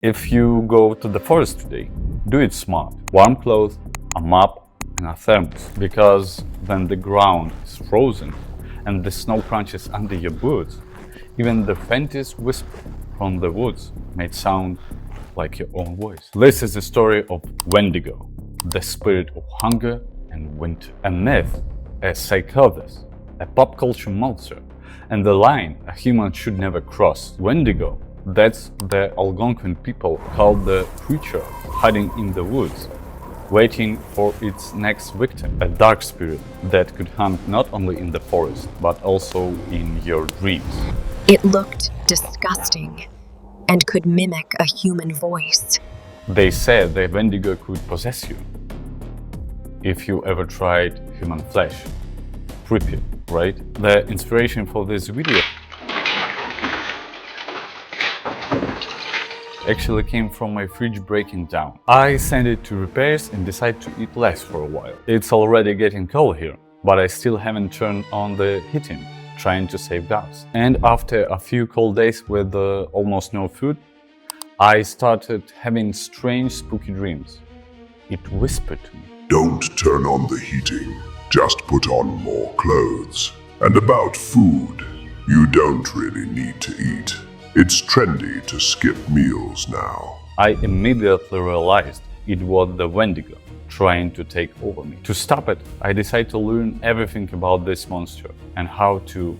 If you go to the forest today, do it smart. Warm clothes, a map and a thermos, because when the ground is frozen and the snow crunches under your boots, even the faintest whisper from the woods may sound like your own voice. This is the story of Wendigo, the spirit of hunger and winter. A myth, a psychosis, a pop culture monster, and the line a human should never cross. Wendigo, that's the Algonquin people called the creature hiding in the woods, waiting for its next victim, a dark spirit that could hunt not only in the forest, but also in your dreams. It looked disgusting and could mimic a human voice. They said the Wendigo could possess you if you ever tried human flesh. Creepy, right? The inspiration for this video actually came from my fridge breaking down. I sent it to repairs and decided to eat less for a while. It's already getting cold here, but I still haven't turned on the heating, trying to save gas. And after a few cold days with almost no food, I started having strange spooky dreams. It whispered to me, "Don't turn on the heating, just put on more clothes. And about food, you don't really need to eat. It's trendy to skip meals now." I immediately realized it was the Wendigo trying to take over me. To stop it, I decided to learn everything about this monster and how to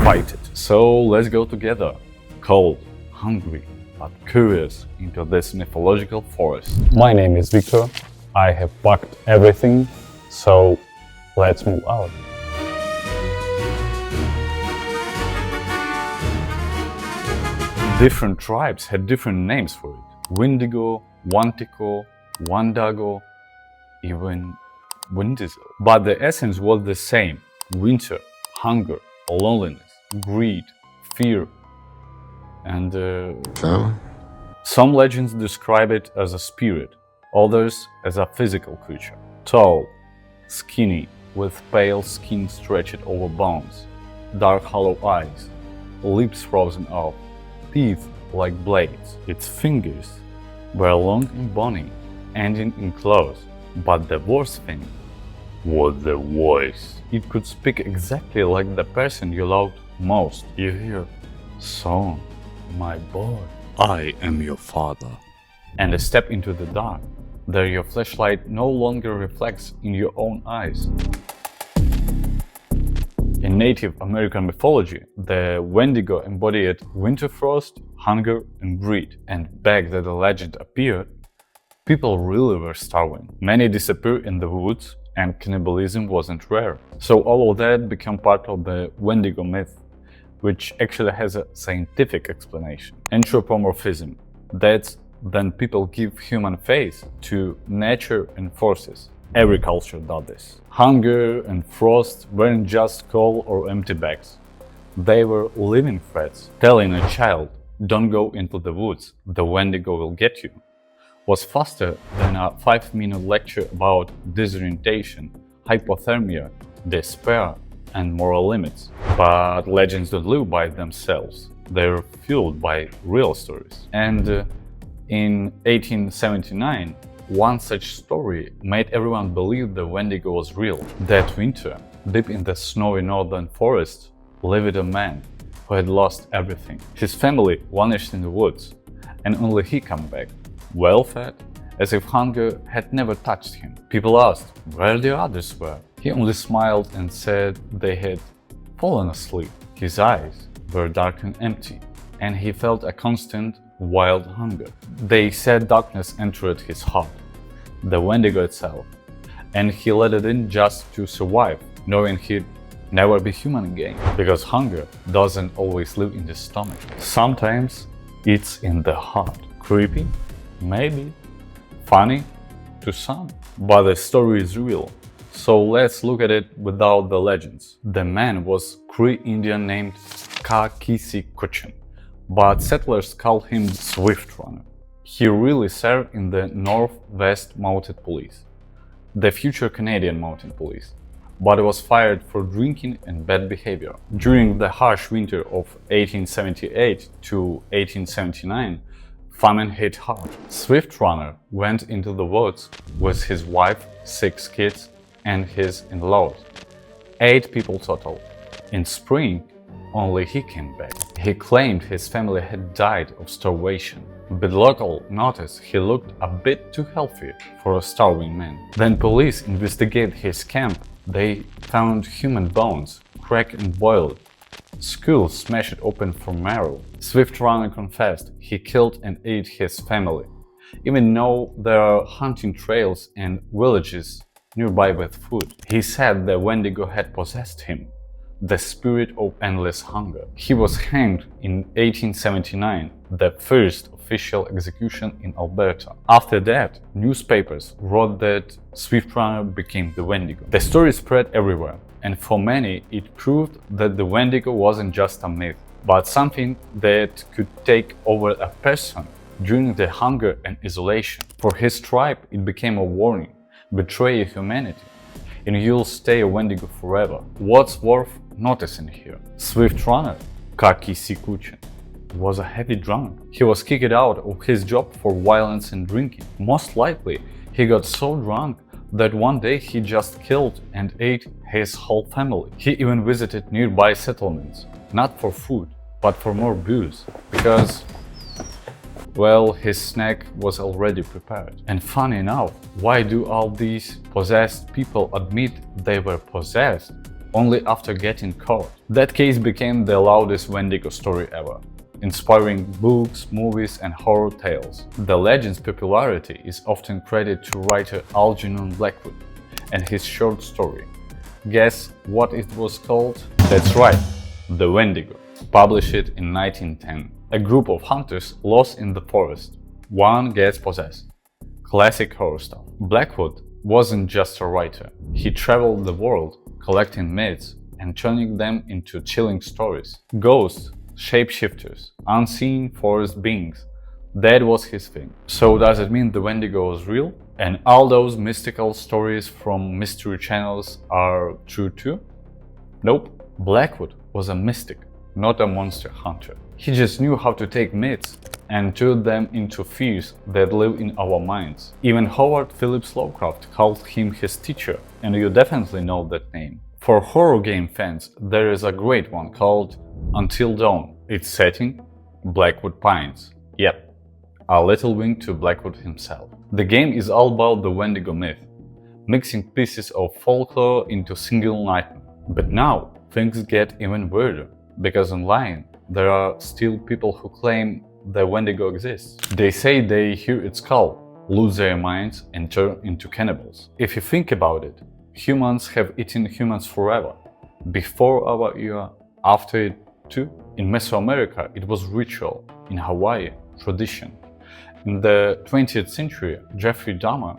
fight it. So let's go together, cold, hungry, but curious, into this mythological forest. My name is Victor. I have packed everything, so let's move out. Different tribes had different names for it. Wendigo, Wantico, Wandago, even Windizel. But the essence was the same: winter, hunger, loneliness, greed, fear, and some legends describe it as a spirit, others as a physical creature. Tall, skinny, with pale skin stretched over bones, dark hollow eyes, lips frozen off, teeth like blades. Its fingers were long and bony, ending in claws. But the worst thing was the voice. It could speak exactly like the person you loved most. You hear, "Son, my boy, I am your father." And a step into the dark. There your flashlight no longer reflects in your own eyes. In Native American mythology, the Wendigo embodied winter frost, hunger, and greed. And back that the legend appeared, people really were starving. Many disappeared in the woods, and cannibalism wasn't rare. So all of that became part of the Wendigo myth, which actually has a scientific explanation. Anthropomorphism. That's when people give human face to nature and forces. Every culture does this. Hunger and frost weren't just cold or empty bags. They were living threats. Telling a child, "Don't go into the woods, the Wendigo will get you," was faster than a 5-minute lecture about disorientation, hypothermia, despair, and moral limits. But legends don't live by themselves. They're fueled by real stories. And in 1879, one such story made everyone believe the Wendigo was real. That winter, deep in the snowy northern forest, lived a man who had lost everything. His family vanished in the woods, and only he came back, well-fed, as if hunger had never touched him. People asked where the others were. He only smiled and said they had fallen asleep. His eyes were dark and empty, and he felt a constant, wild hunger. They said darkness entered his heart, the Wendigo itself, and he let it in just to survive, knowing he'd never be human again. Because hunger doesn't always live in the stomach. Sometimes it's in the heart. Creepy? Maybe. Funny? To some. But the story is real. So let's look at it without the legends. The man was Cree Indian named Kakisi-Kuchin, but settlers called him Swift Runner. He really served in the Northwest Mounted Police, the future Canadian Mounted Police, but was fired for drinking and bad behavior. During the harsh winter of 1878 to 1879, Famine hit hard. Swift Runner went into the woods with his wife, 6 kids, and his in-laws. 8 people total. In spring, only he came back. He claimed his family had died of starvation, but local noticed he looked a bit too healthy for a starving man. Then police investigated his camp. They found human bones, cracked and boiled, skulls smashed open for marrow. Swift Runner confessed he killed and ate his family, even though there are hunting trails and villages nearby with food. He said the Wendigo had possessed him, the spirit of endless hunger. He was hanged in 1879, the first official execution in Alberta. After that, newspapers wrote that Swift Runner became the Wendigo. The story spread everywhere, and for many it proved that the Wendigo wasn't just a myth, but something that could take over a person during the hunger and isolation. For his tribe, it became a warning: betray humanity, and you'll stay a Wendigo forever. What's worth noticing here? Swift Runner, Kaki Sikuchen, was a heavy drunk. He was kicked out of his job for violence and drinking. Most likely, he got so drunk that one day he just killed and ate his whole family. He even visited nearby settlements, not for food, but for more booze, because, well, his snack was already prepared. And funny enough, why do all these possessed people admit they were possessed only after getting caught? That case became the loudest Wendigo story ever, inspiring books, movies, and horror tales. The legend's popularity is often credited to writer Algernon Blackwood and his short story. Guess what it was called? That's right, The Wendigo, published in 1910. A group of hunters lost in the forest. One gets possessed. Classic horror stuff. Blackwood wasn't just a writer. He traveled the world collecting myths and turning them into chilling stories. Ghosts, shapeshifters, unseen forest beings. That was his thing. So does it mean the Wendigo was real? And all those mystical stories from mystery channels are true too? Nope. Blackwood was a mystic, not a monster hunter. He just knew how to take myths and turn them into fears that live in our minds. Even Howard Phillips Lovecraft called him his teacher, and you definitely know that name. For horror game fans, there is a great one called Until Dawn. Its setting? Blackwood Pines. Yep, a little wink to Blackwood himself. The game is all about the Wendigo myth, mixing pieces of folklore into single nightmare. But now, things get even weirder, because online there are still people who claim the Wendigo exists. They say they hear its call, lose their minds, and turn into cannibals. If you think about it, humans have eaten humans forever. Before our era, after it too. In Mesoamerica, it was ritual. In Hawaii, tradition. In the 20th century, Jeffrey Dahmer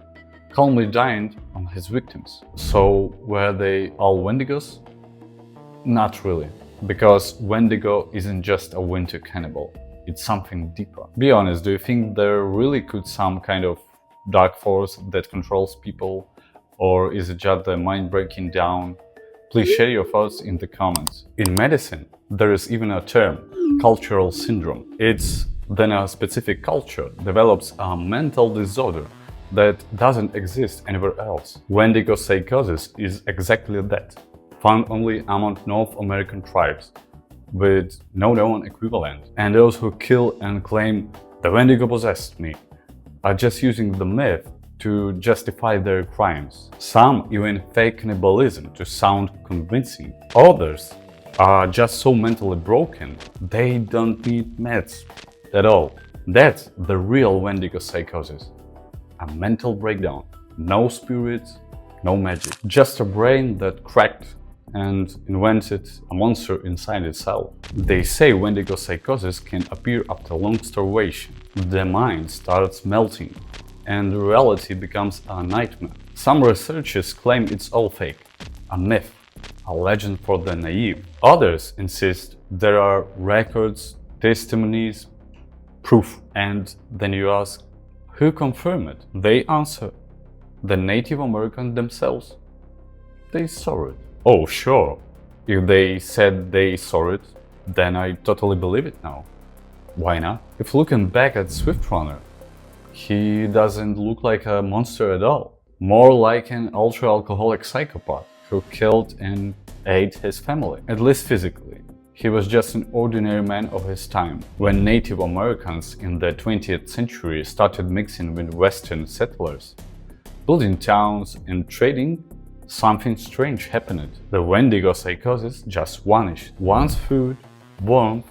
calmly dined on his victims. So were they all Wendigos? Not really. Because Wendigo isn't just a winter cannibal, it's something deeper. Be honest, do you think there really could some kind of dark force that controls people, or is it just the mind breaking down? Please share your thoughts in the comments. In medicine, there is even a term, cultural syndrome. It's when a specific culture develops a mental disorder that doesn't exist anywhere else. Wendigo Psychosis is exactly that. Found only among North American tribes, with no known equivalent. And those who kill and claim the Wendigo possessed me are just using the myth to justify their crimes. Some even fake cannibalism to sound convincing. Others are just so mentally broken they don't need meds at all. That's the real Wendigo Psychosis. A mental breakdown. No spirits, no magic. Just a brain that cracked and invented a monster inside itself. They say Wendigo Psychosis can appear after long starvation. The mind starts melting and reality becomes a nightmare. Some researchers claim it's all fake, a myth, a legend for the naive. Others insist there are records, testimonies, proof. And then you ask, who confirmed it? They answer, the Native Americans themselves. They saw it. Oh, sure. If they said they saw it, then I totally believe it now. Why not? If looking back at Swift Runner, he doesn't look like a monster at all. More like an ultra-alcoholic psychopath who killed and ate his family, at least physically. He was just an ordinary man of his time. When Native Americans in the 20th century started mixing with Western settlers, building towns and trading, something strange happened. The Wendigo Psychosis just vanished. Once food, warmth,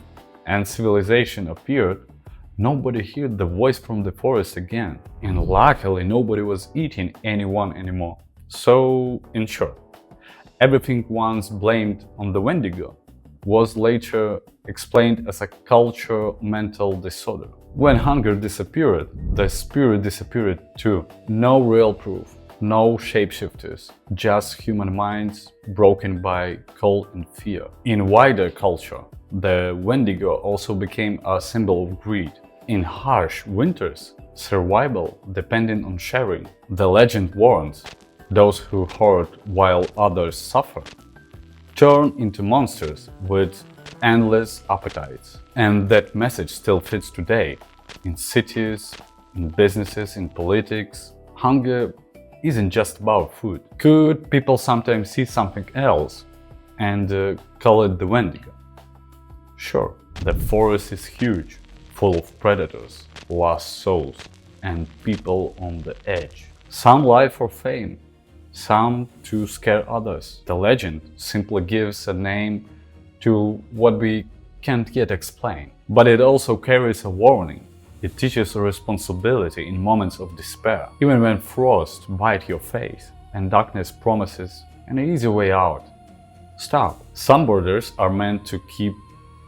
and civilization appeared, nobody heard the voice from the forest again. And luckily, nobody was eating anyone anymore. So, in short, everything once blamed on the Wendigo was later explained as a cultural mental disorder. When hunger disappeared, the spirit disappeared too. No real proof, no shapeshifters, just human minds broken by cold and fear. In wider culture, the Wendigo also became a symbol of greed. In harsh winters, survival depended on sharing. The legend warns those who hoard while others suffer turn into monsters with endless appetites. And that message still fits today. In cities, in businesses, in politics, hunger isn't just about food. Could people sometimes see something else and call it the Wendigo? Sure, the forest is huge, full of predators, lost souls, and people on the edge. Some lie for fame, some to scare others. The legend simply gives a name to what we can't yet explain. But it also carries a warning. It teaches a responsibility in moments of despair, even when frost bites your face and darkness promises an easy way out. Stop. Some borders are meant to keep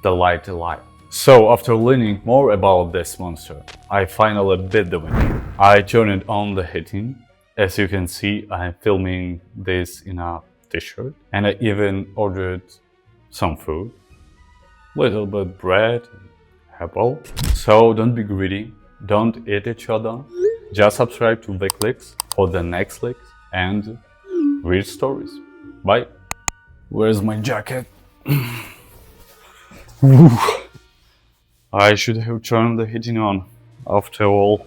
the light alive. So, after learning more about this monster, I finally bit the window. I turned on the heating. As you can see, I'm filming this in a t-shirt, and I even ordered some food, little bit bread, apple. So don't be greedy, don't eat each other. Just subscribe to Viclicks for the next licks and weird stories. Bye. Where's my jacket? I should have turned the heating on. After all,